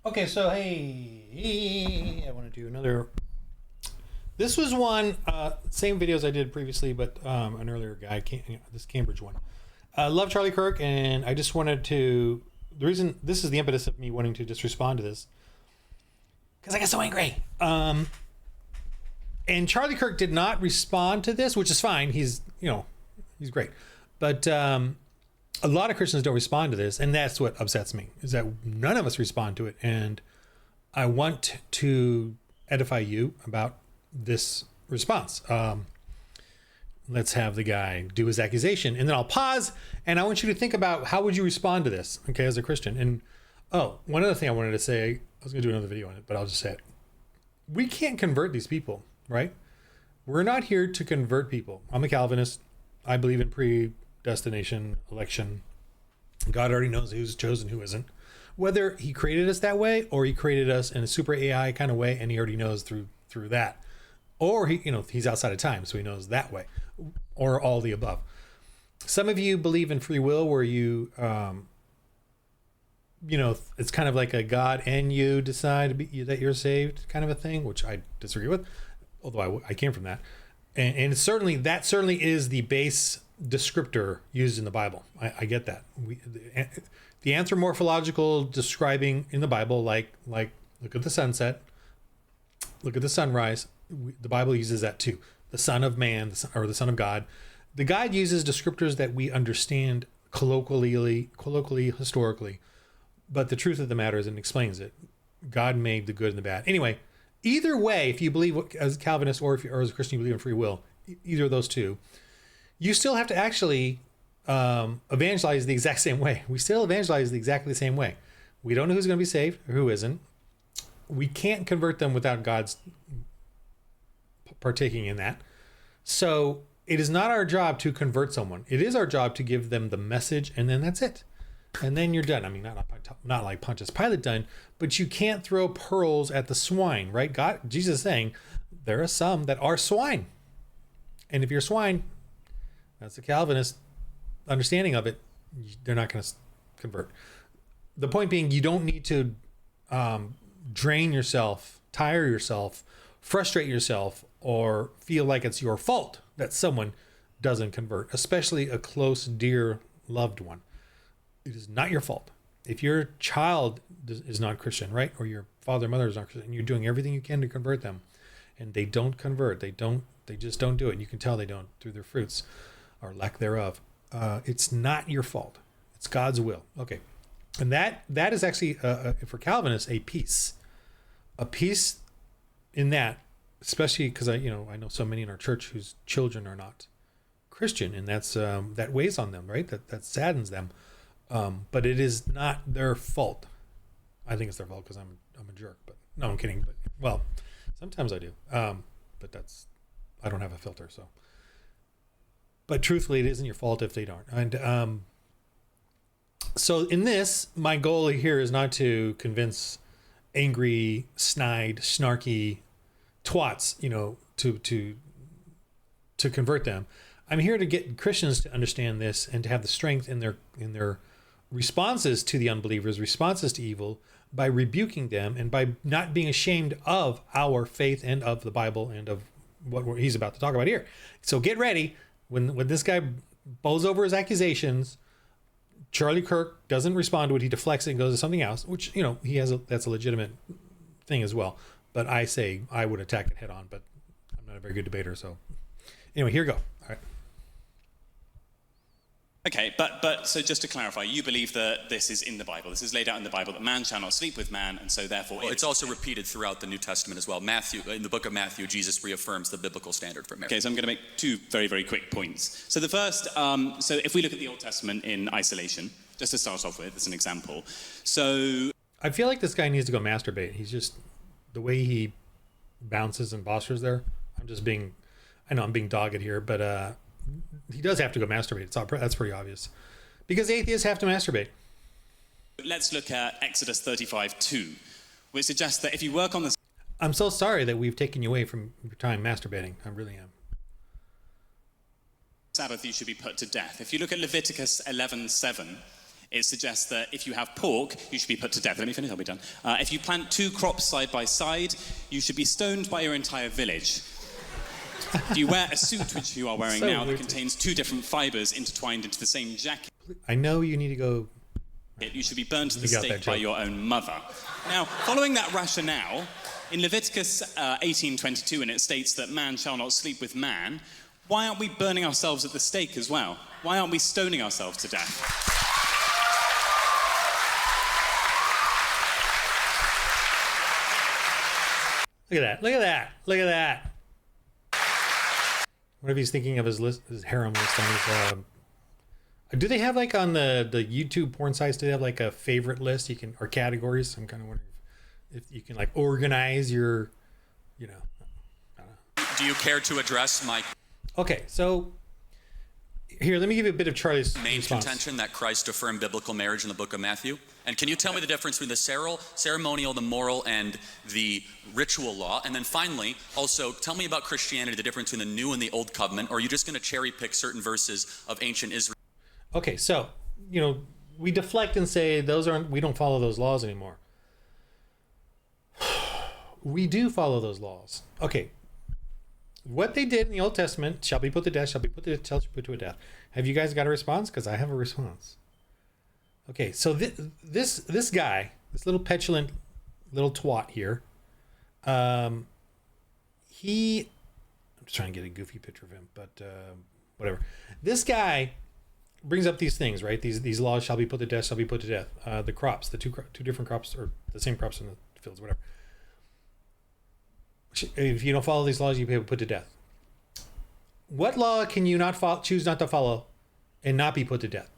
Okay, so hey, I want to do another. This was one, same videos I did previously, but an earlier guy, this Cambridge one. I love Charlie Kirk, and I just wanted to. The reason this is the impetus of me wanting to just respond to this, because I got so angry. And Charlie Kirk did not respond to this, which is fine. He's great, but a lot of Christians don't respond to this, and that's what upsets me, is that none of us respond to it. And I want to edify you about this response. Let's have the guy do his accusation, and then I'll pause, and I want you to think about how would you respond to this, okay, as a Christian. And one other thing I wanted to say, I was going to do another video on it, but I'll just say it. We can't convert these people, right? We're not here to convert people. I'm a Calvinist. I believe in predestination, election. God already knows who's chosen, who isn't. Whether he created us that way or he created us in a super AI kind of way, and he already knows through that. Or he's outside of time, so he knows that way, or all the above. Some of you believe in free will, where you, it's kind of like a God and you decide that you're saved kind of a thing, which I disagree with, although I came from that. And that certainly is the base descriptor used in the Bible. I get that. The anthropomorphological describing in the Bible, like look at the sunset, look at the sunrise. The Bible uses that too. The Son of Man, or the Son of God. The God uses descriptors that we understand colloquially, historically. But the truth of the matter is, it explains it. God made the good and the bad. Anyway, either way, if you believe as a Calvinist or as a Christian you believe in free will, either of those two, you still have to actually evangelize the exact same way. We still evangelize exactly the same way. We don't know who's going to be saved or who isn't. We can't convert them without God's partaking in that. So it is not our job to convert someone. It is our job to give them the message, and then that's it. And then you're done. I mean, not like Pontius Pilate done, but you can't throw pearls at the swine, right? Jesus is saying there are some that are swine. And if you're swine, that's the Calvinist understanding of it, they're not going to convert. The point being, you don't need to drain yourself, tire yourself, frustrate yourself, or feel like it's your fault that someone doesn't convert, especially a close, dear, loved one. It is not your fault. If your child is not Christian, right? Or your father or mother is not Christian, and you're doing everything you can to convert them, and they don't convert, they just don't do it. You can tell they don't through their fruits or lack thereof. It's not your fault. It's God's will. Okay. And that is actually, for Calvinists, a peace in that, especially because I know so many in our church whose children are not Christian, and that's that weighs on them, right? That saddens them. But it is not their fault. I think it's their fault because I'm a jerk. But no, I'm kidding. But well, sometimes I do. But I don't have a filter. So, but truthfully, it isn't your fault if they don't. And so in this, my goal here is not to convince angry, snide, snarky twats, to convert them. I'm here to get Christians to understand this and to have the strength in their responses to the unbelievers, responses to evil, by rebuking them and by not being ashamed of our faith and of the Bible and of what he's about to talk about here. So get ready. When this guy bowls over his accusations, Charlie Kirk doesn't respond to it. He deflects it and goes to something else, which, that's a legitimate thing as well. But I say I would attack it head on, but I'm not a very good debater. So anyway, here we go. All right. Okay, but so just to clarify, you believe that this is in the Bible. This is laid out in the Bible, that man shall not sleep with man, and so therefore... Well, it's also repeated throughout the New Testament as well. In the book of Matthew, Jesus reaffirms the biblical standard for marriage. Okay, so I'm going to make two very, very quick points. So the first, so if we look at the Old Testament in isolation, just to start off with, as an example. So... I feel like this guy needs to go masturbate. He's just... The way he bounces and postures there, I know I'm being dogged here, but he does have to go masturbate. That's pretty obvious. Because atheists have to masturbate. Let's look at Exodus 35:2, which suggests that if you work on the... I'm so sorry that we've taken you away from your time masturbating. I really am. Sabbath, you should be put to death. If you look at Leviticus 11:7, It suggests that if you have pork, you should be put to death. Let me finish, I'll be done. If you plant 2 crops side by side, you should be stoned by your entire village. If you wear a suit, which you are wearing So now, weird. that contains 2 different fibers intertwined into the same jacket, I know you need to go. you should be burned to the You got stake that by joke. your own mother. Now, following that rationale, in Leviticus 18:22, and it states that man shall not sleep with man, why aren't we burning ourselves at the stake as well? Why aren't we stoning ourselves to death? Look at that. Look at that. Look at that. What if he's thinking of his list, his harem list on his. Do they have like on the YouTube porn sites? Do they have like a favorite list you can or categories? I'm kind of wondering if you can like organize your, you know. I don't know. Do you care to address my Okay, so here, let me give you a bit of Charlie's main response. contention that Christ affirmed biblical marriage in the book of Matthew? And can you tell me the difference between the ceremonial, the moral, and the ritual law? And then finally, also, tell me about Christianity, the difference between the new and the old covenant, or are you just going to cherry pick certain verses of ancient Israel? Okay, so, you know, we deflect and say we don't follow those laws anymore. We do follow those laws. Okay. What they did in the Old Testament shall be put to death, shall be put to death, shall be put to a death. Have you guys got a response? Because I have a response. Okay, so this guy, this little petulant little twat here, I'm just trying to get a goofy picture of him, but whatever. This guy brings up these things, right? These laws shall be put to death, shall be put to death. The crops, the two different crops, or the same crops in the fields, whatever. If you don't follow these laws, you'll be put to death. What law can you not choose not to follow and not be put to death?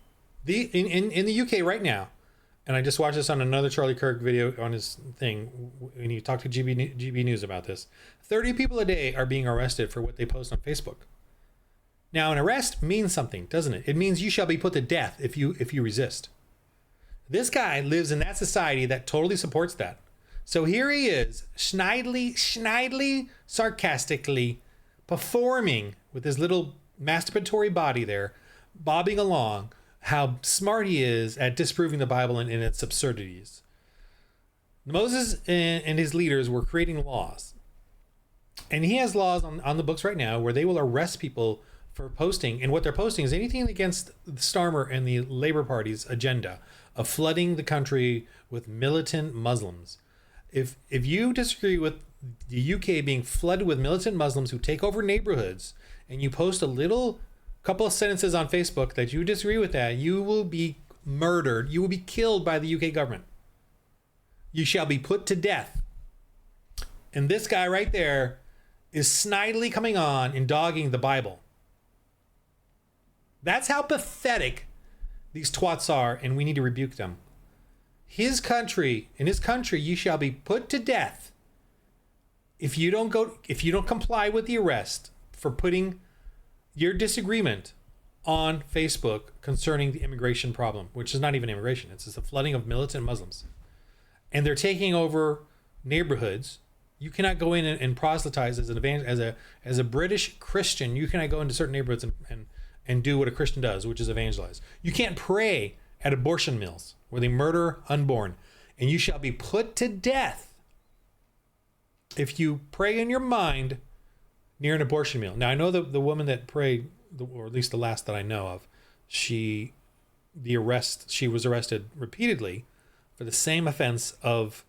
In the UK right now, and I just watched this on another Charlie Kirk video on his thing, and he talked to GB News about this. 30 people a day are being arrested for what they post on Facebook. Now, an arrest means something, doesn't it? It means you shall be put to death if you resist. This guy lives in that society that totally supports that. So here he is, schneidly, sarcastically performing with his little masturbatory body there, bobbing along, how smart he is at disproving the Bible and its absurdities. Moses and his leaders were creating laws. And he has laws on the books right now where they will arrest people for posting. And what they're posting is anything against Starmer and the Labour Party's agenda of flooding the country with militant Muslims. If you disagree with the UK being flooded with militant Muslims who take over neighborhoods, and you post a little couple of sentences on Facebook that you disagree with that, you will be murdered. You will be killed by the UK government. You shall be put to death. And this guy right there is snidely coming on and dogging the Bible. That's how pathetic these twats are, and we need to rebuke them. In his country, you shall be put to death if you don't comply with the arrest for putting your disagreement on Facebook concerning the immigration problem, which is not even immigration. It's just the flooding of militant Muslims. And they're taking over neighborhoods. You cannot go in and proselytize as a British Christian. You cannot go into certain neighborhoods and do what a Christian does, which is evangelize. You can't pray at abortion mills where they murder unborn, and you shall be put to death if you pray in your mind near an abortion mill. Now, I know the woman that prayed, or at least the last that I know of, she was arrested repeatedly for the same offense of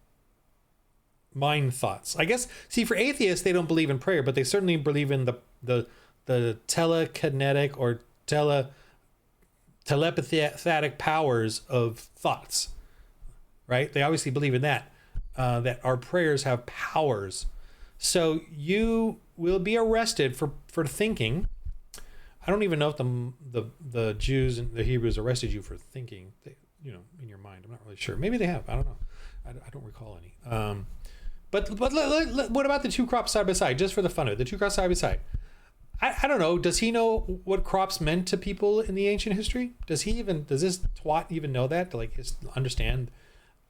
mind thoughts. I guess, see, for atheists, they don't believe in prayer, but they certainly believe in the telekinetic or telepathic powers of thoughts, right? They obviously believe in that our prayers have powers. So you will be arrested for thinking. I don't even know if the Jews and the Hebrews arrested you for thinking, in your mind. I'm not really sure. Maybe they have. I don't know. I don't recall any. But what about the two crops side by side? Just for the fun of it, the two crops side by side. I don't know. Does he know what crops meant to people in the ancient history? Does this twat even know that? To understand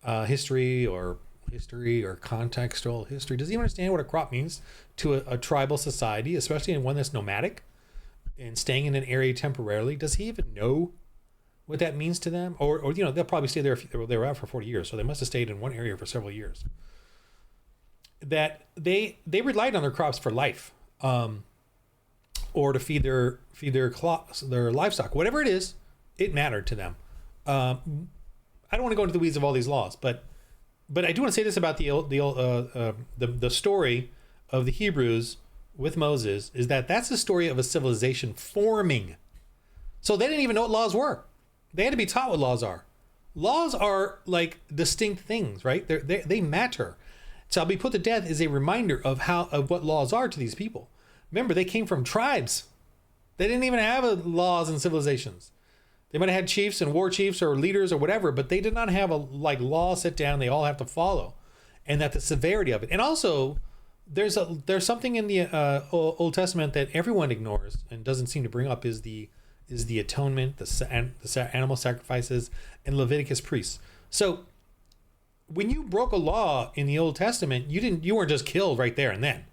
history or contextual history? Does he understand what a crop means to a tribal society, especially in one that's nomadic and staying in an area temporarily? Does he even know what that means to them, or you know, they'll probably stay there. They were out for 40 years, so they must have stayed in one area for several years. That they relied on their crops for life, or to feed their livestock, whatever it is, it mattered to them. I don't want to go into the weeds of all these laws, but I do want to say this about the story of the Hebrews with Moses, is that that's the story of a civilization forming. So they didn't even know what laws were. They had to be taught what laws are. Laws are like distinct things, right? They matter. So I'll be put to death is a reminder of what laws are to these people. Remember, they came from tribes. They didn't even have laws and civilizations. They might have had chiefs and war chiefs or leaders or whatever, but they did not have a law set down they all have to follow, and that the severity of it. And also, there's something in the Old Testament that everyone ignores and doesn't seem to bring up is the atonement, the animal sacrifices, and Leviticus priests. So when you broke a law in the Old Testament, you weren't just killed right there and then.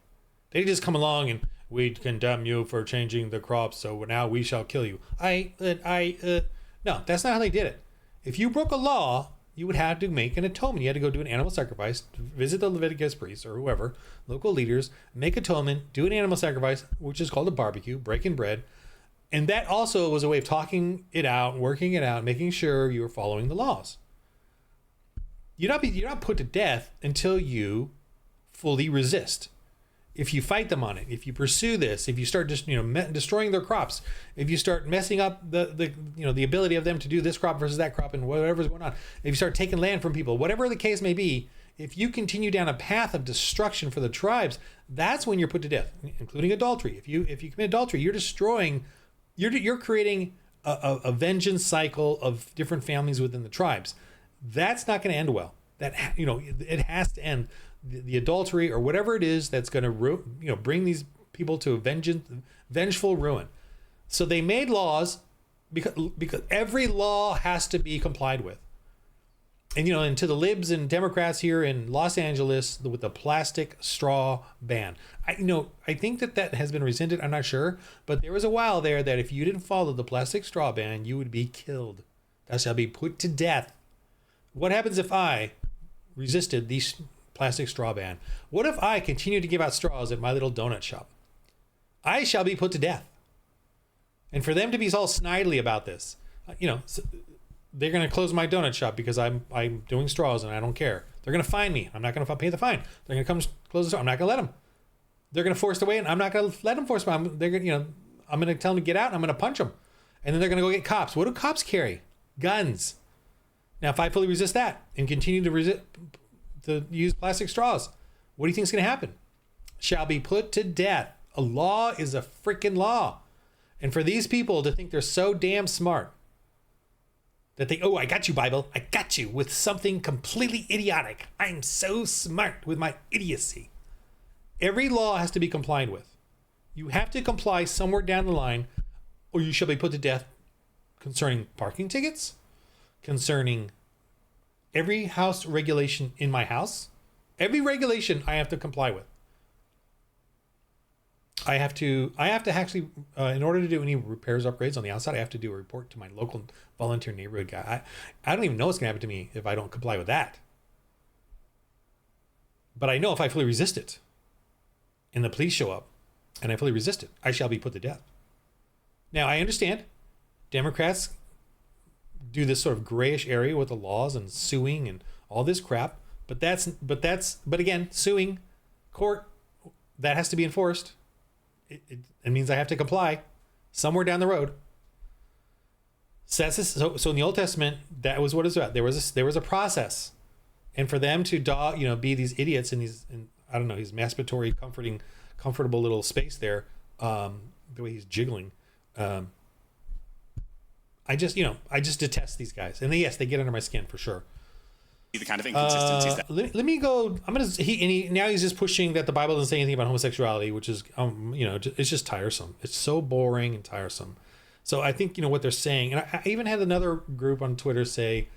They didn't just come along and we condemn you for changing the crops, so now we shall kill you. No, that's not how they did it. If you broke a law, you would have to make an atonement. You had to go do an animal sacrifice, visit the Leviticus priests or whoever, local leaders, make atonement, do an animal sacrifice, which is called a barbecue, breaking bread. And that also was a way of talking it out, working it out, making sure you were following the laws. You're not put to death until you fully resist. If you fight them on it, if you pursue this, if you start just destroying their crops, if you start messing up the ability of them to do this crop versus that crop and whatever's going on, if you start taking land from people, whatever the case may be, if you continue down a path of destruction for the tribes, that's when you're put to death, including adultery. If you commit adultery, you're destroying, you're creating a vengeance cycle of different families within the tribes. That's not going to end well. It has to end. The adultery or whatever it is that's going to bring these people to vengeful ruin. So they made laws because every law has to be complied with. And to the libs and Democrats here in Los Angeles with the plastic straw ban, I think that has been rescinded. I'm not sure, but there was a while there that if you didn't follow the plastic straw ban, you would be killed. That shall be put to death. What happens if I resisted these plastic straw ban? What if I continue to give out straws at my little donut shop? I shall be put to death. And for them to be all snidely about this, they're going to close my donut shop because I'm doing straws and I don't care. They're going to fine me. I'm not going to pay the fine. They're going to come close the store. I'm not going to let them. They're going to force it away, and I'm not going to let them force me. I'm going to tell them to get out. And I'm going to punch them, and then they're going to go get cops. What do cops carry? Guns. Now, if I fully resist that and continue to use plastic straws, what do you think is going to happen? Shall be put to death. A law is a freaking law. And for these people to think they're so damn smart that I got you, Bible. I got you with something completely idiotic. I'm so smart with my idiocy. Every law has to be complied with. You have to comply somewhere down the line, or you shall be put to death concerning parking tickets, concerning every house regulation in my house. Every regulation I have to comply with. I have to actually, in order to do any repairs, upgrades on the outside, I have to do a report to my local volunteer neighborhood guy. I don't even know what's going to happen to me if I don't comply with that. But I know if I fully resist it, and the police show up, and I fully resist it, I shall be put to death. Now, I understand Democrats do this sort of grayish area with the laws and suing and all this crap, but again, suing, court, that has to be enforced. It means I have to comply somewhere down the road. So in the Old Testament, that was what it's about. There was a process, and for them to be these idiots in these masturbatory, comfortable little space there, the way he's jiggling. I just detest these guys, and yes, they get under my skin for sure. The kind of inconsistencies that. Let me go. Now he's just pushing that the Bible doesn't say anything about homosexuality, which is it's just tiresome. It's so boring and tiresome. So I think what they're saying, and I even had another group on Twitter say,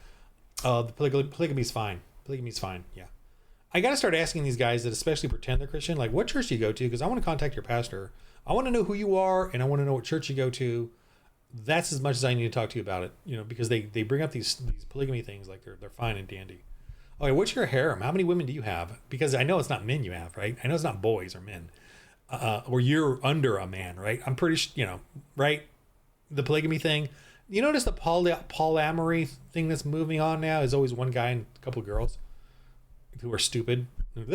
the polygamy's fine. Polygamy's fine. Yeah. I got to start asking these guys that especially pretend they're Christian, like, what church do you go to? Because I want to contact your pastor. I want to know who you are, and I want to know what church you go to. that's as much as I need to talk to you about it, because they bring up these polygamy things like they're fine and dandy. Okay, what's your harem? How many women do you have? Because I know it's not men you have, right? I know it's not boys or men, or you're under a man, right? I'm pretty right? The polygamy thing. You notice the polyamory thing that's moving on now is always one guy and a couple of girls who are stupid and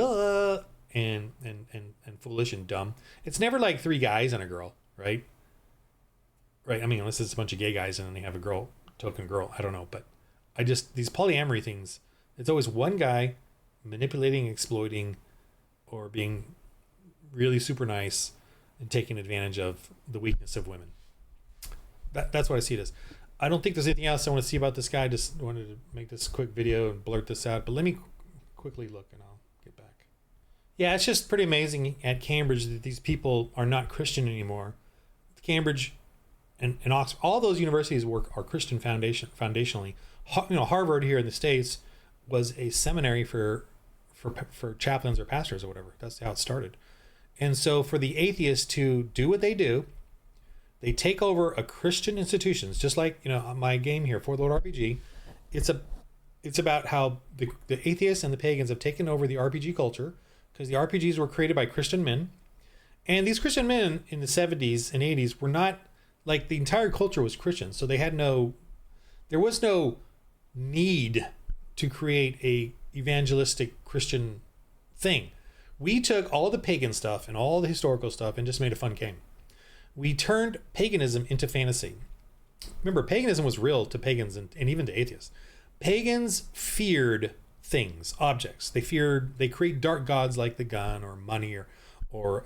foolish and dumb. It's never like 3 guys and a girl, right? Right. I mean, unless it's a bunch of gay guys and then they have a token girl. I don't know, but these polyamory things. It's always one guy manipulating, exploiting, or being really super nice and taking advantage of the weakness of women. That's what I see it as. I don't think there's anything else I want to see about this guy. I just wanted to make this quick video and blurt this out. But let me quickly look and I'll get back. Yeah, it's just pretty amazing at Cambridge that these people are not Christian anymore. Cambridge and Oxford, all those universities are Christian foundationally. Harvard here in the States was a seminary for chaplains or pastors or whatever. That's how it started. And so for the atheists to do what they do, they take over a Christian institutions, just like my game here, For the Lord RPG. It's about how the atheists and the pagans have taken over the RPG culture, because the RPGs were created by Christian men, and these Christian men in the 70s and 80s were not like, the entire culture was Christian, so there was no need to create a evangelistic Christian thing. We took all the pagan stuff and all the historical stuff and just made a fun game. We turned paganism into fantasy. Remember, paganism was real to pagans and even to atheists. Pagans feared things, objects. They create dark gods like the gun or money or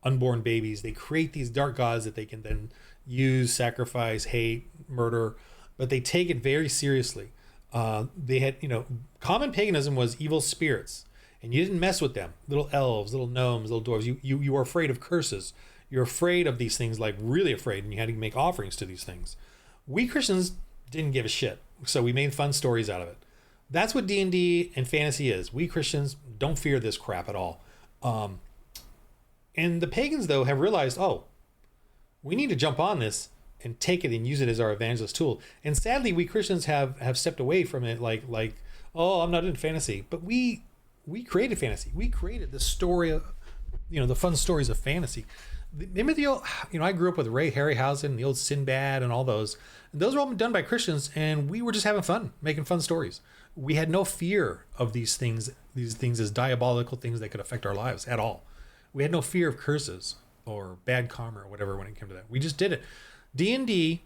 unborn babies. They create these dark gods that they can then use, sacrifice, hate, murder, but they take it very seriously. They had, common paganism was evil spirits, and you didn't mess with them. Little elves, little gnomes, little dwarves. You were afraid of curses. You're afraid of these things, like really afraid, and you had to make offerings to these things. We Christians didn't give a shit, so we made fun stories out of it. That's what D&D and fantasy is. We Christians don't fear this crap at all. And the pagans, though, have realized, we need to jump on this and take it and use it as our evangelist tool. And sadly, we Christians have stepped away from it, like, I'm not in fantasy. But we created fantasy. We created the story of, the fun stories of fantasy. Remember the old, I grew up with Ray Harryhausen, the old Sinbad, and all those. And those were all done by Christians, and we were just having fun, making fun stories. We had no fear of these things as diabolical things that could affect our lives at all. We had no fear of curses or bad karma or whatever when it came to that. We just did it. D&D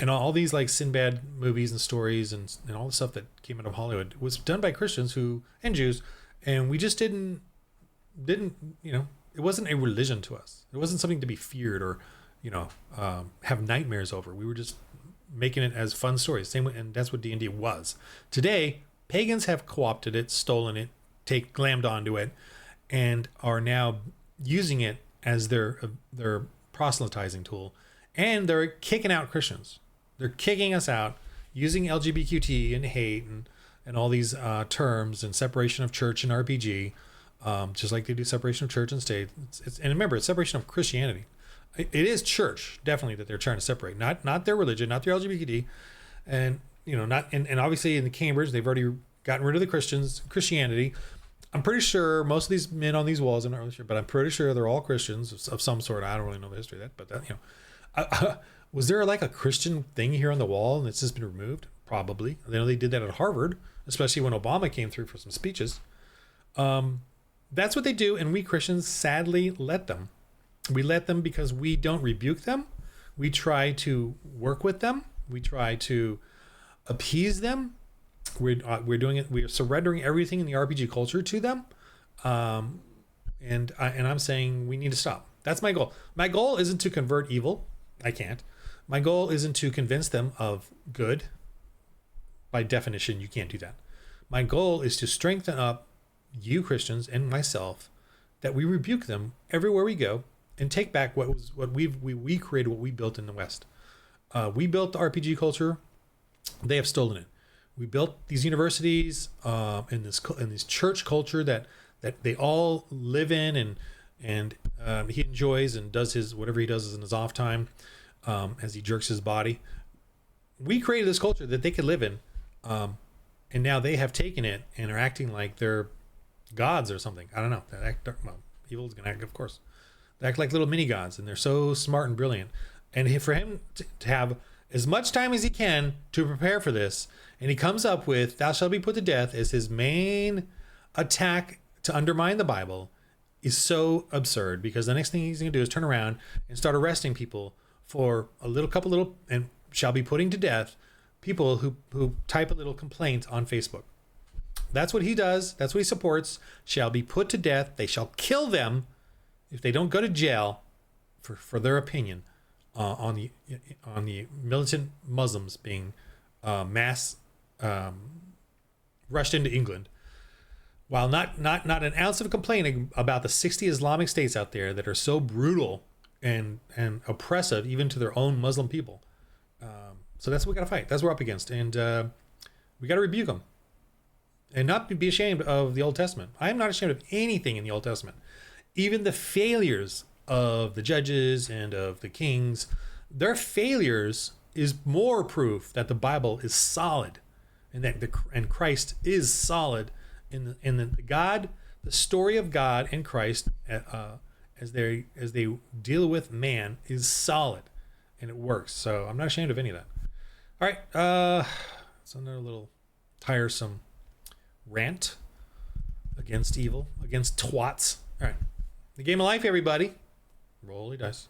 and all these like Sinbad movies and stories and all the stuff that came out of Hollywood was done by Christians and Jews, and we just didn't it wasn't a religion to us. It wasn't something to be feared or have nightmares over. We were just making it as fun stories. And that's what D&D was. Today, pagans have co-opted it, stolen it, glammed onto it, and are now using it as their proselytizing tool, and they're kicking out Christians. They're kicking us out using LGBTQ and hate and all these terms and separation of church and RPG, just like they do separation of church and state. And remember, it's separation of Christianity. It is church, definitely, that they're trying to separate, not their religion, not their LGBT, and and obviously in the Cambridge they've already gotten rid of the Christianity. I'm pretty sure most of these men on these walls, I'm not really sure, but I'm pretty sure they're all Christians of some sort. I don't really know the history of that, but was there like a Christian thing here on the wall and it's just been removed? Probably. They did that at Harvard, especially when Obama came through for some speeches. That's what they do, and we Christians sadly let them. We let them because we don't rebuke them. We try to work with them. We try to appease them. We're doing it. We are surrendering everything in the RPG culture to them, and I'm saying we need to stop. That's my goal. My goal isn't to convert evil. I can't. My goal isn't to convince them of good. By definition, you can't do that. My goal is to strengthen up you Christians and myself, that we rebuke them everywhere we go and take back what we created, what we built in the West. We built the RPG culture. They have stolen it. We built these universities in this church culture that they all live in, and he enjoys and does whatever he does in his off time. as he jerks his body. We created this culture that they could live in, and now they have taken it and are acting like they're gods or something. I don't know. Evil is gonna act, of course. They act like little mini gods, and they're so smart and brilliant. And for him to have as much time as he can to prepare for this, and he comes up with "Thou shalt be put to death" as his main attack to undermine the Bible, is so absurd, because the next thing he's going to do is turn around and start arresting people for and shall be putting to death people who type a little complaint on Facebook. That's what he does. That's what he supports. Shall be put to death. They shall kill them if they don't go to jail for their opinion on the militant Muslims being mass rushed into England. While not an ounce of complaining about the 60 Islamic states out there that are so brutal and oppressive even to their own Muslim people. So that's what we got to fight. That's what we're up against. And we got to rebuke them. And not be ashamed of the Old Testament. I am not ashamed of anything in the Old Testament. Even the failures of the judges and of the kings, their failures is more proof that the Bible is solid, and that and Christ is solid in the story of God and Christ as they deal with man is solid, and it works. So I'm not ashamed of any of that. All right, so another little tiresome rant against evil, against twats. All right, the game of life, everybody. Roll the dice.